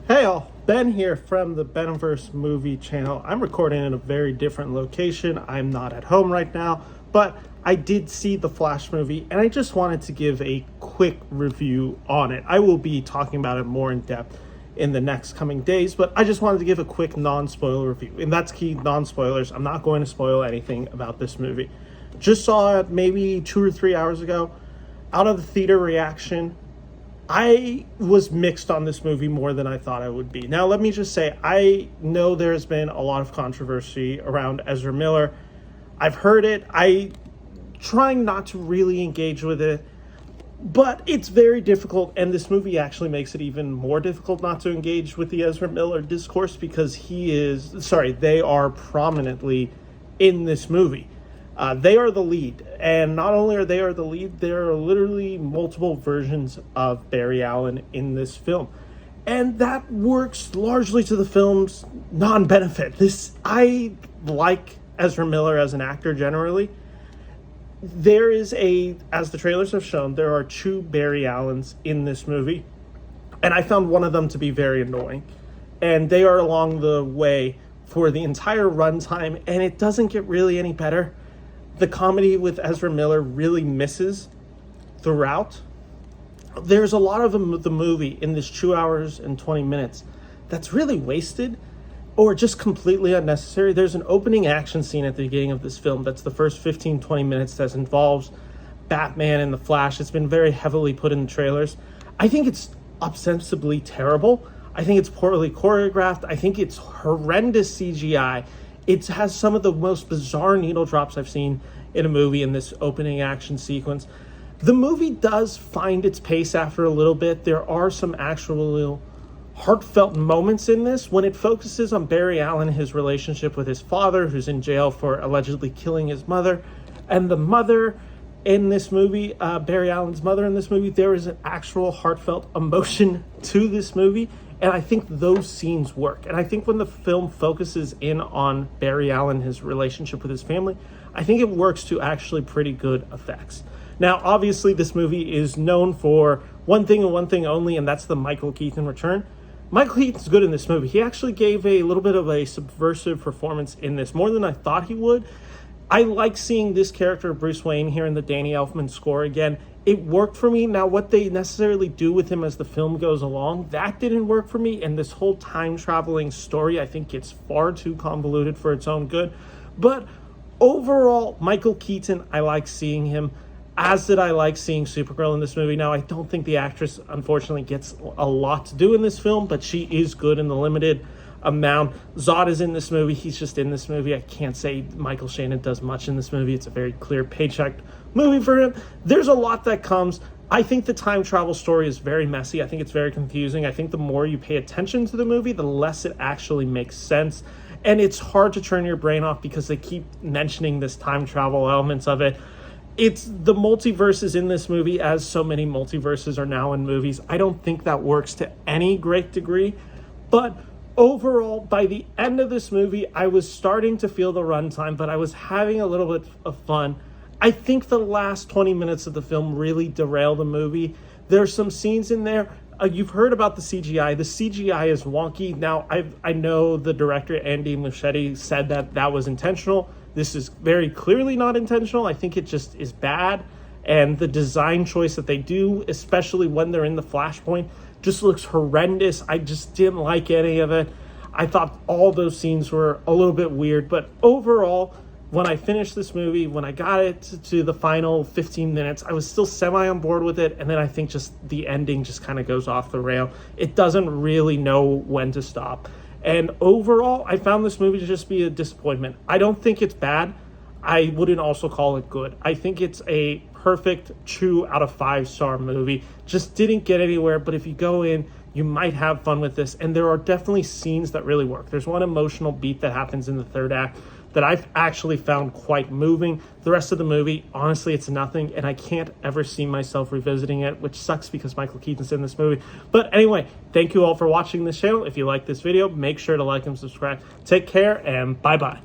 Hey all, Ben here from the Beniverse movie channel. I'm recording in a very different location. I'm not at home right now, but I did see the Flash movie and I just wanted to give a quick review on it. I will be talking about it more in depth in the next coming days, but I just wanted to give a quick non-spoiler review. And that's key, non-spoilers. I'm not going to spoil anything about this movie. Just saw it maybe 2 or 3 hours ago. Out of the theater reaction, I was mixed on this movie more than I thought I would be. Now, let me just say, I know there's been a lot of controversy around Ezra Miller. I've heard it. I'm trying not to really engage with it, but it's very difficult, and this movie actually makes it even more difficult not to engage with the Ezra Miller discourse because they are prominently in this movie. They are the lead, and not only are they the lead, there are literally multiple versions of Barry Allen in this film, and that works largely to the film's non-benefit. I like Ezra Miller as an actor generally. There is as the trailers have shown, there are 2 Barry Allens in this movie, and I found one of them to be very annoying, and they are along the way for the entire runtime, and it doesn't get really any better. The comedy with Ezra Miller really misses throughout. There's a lot of the movie in this 2 hours and 20 minutes that's really wasted or just completely unnecessary. There's an opening action scene at the beginning of this film that's the first 15-20 minutes that involves Batman and the Flash. It's been very heavily put in the trailers. I think it's ostensibly terrible. I think it's poorly choreographed. I think it's horrendous CGI. It has some of the most bizarre needle drops I've seen in a movie in this opening action sequence. The movie does find its pace after a little bit. There are some actual heartfelt moments in this when it focuses on Barry Allen, his relationship with his father, who's in jail for allegedly killing his mother. And the mother in this movie, Barry Allen's mother in this movie, there is an actual heartfelt emotion to this movie. And I think those scenes work. And I think when the film focuses in on Barry Allen, his relationship with his family, I think it works to actually pretty good effects. Now, obviously, this movie is known for one thing and one thing only, and that's the Michael Keaton return. Michael Keaton's good in this movie. He actually gave a little bit of a subversive performance in this, more than I thought he would. I like seeing this character, Bruce Wayne, here in the Danny Elfman score again. It worked for me. Now, what they necessarily do with him as the film goes along, that didn't work for me. And this whole time-traveling story, I think, gets far too convoluted for its own good. But overall, Michael Keaton, I like seeing him, as did I like seeing Supergirl in this movie. Now, I don't think the actress, unfortunately, gets a lot to do in this film, but she is good in the limited amount. Zod is in this movie. He's just in this movie. I can't say Michael Shannon does much in this movie. It's a very clear paycheck movie for him. There's a lot that comes. I think the time travel story is very messy. I think it's very confusing. I think the more you pay attention to the movie, the less it actually makes sense. And it's hard to turn your brain off because they keep mentioning this time travel elements of it. It's the multiverses in this movie, as so many multiverses are now in movies. I don't think that works to any great degree, but overall, by the end of this movie, I was starting to feel the runtime, but I was having a little bit of fun. I think the last 20 minutes of the film really derail the movie. There's some scenes in there. You've heard about the CGI. The CGI is wonky. Now, I know the director, Andy Muschietti, said that was intentional. This is very clearly not intentional. I think it just is bad. And the design choice that they do, especially when they're in the Flashpoint, just looks horrendous. I just didn't like any of it. I thought all those scenes were a little bit weird. But overall, when I finished this movie, when I got it to the final 15 minutes, I was still semi on board with it. And then I think just the ending just kind of goes off the rail. It doesn't really know when to stop. And overall, I found this movie to just be a disappointment. I don't think it's bad. I wouldn't also call it good. I think it's a perfect 2 out of 5-star movie. Just didn't get anywhere, but if you go in, you might have fun with this. And there are definitely scenes that really work. There's one emotional beat that happens in the third act that I've actually found quite moving. The rest of the movie, honestly, it's nothing, and I can't ever see myself revisiting it, which sucks because Michael Keaton's in this movie. But anyway, thank you all for watching this channel. If you like this video, make sure to like and subscribe. Take care, and bye-bye.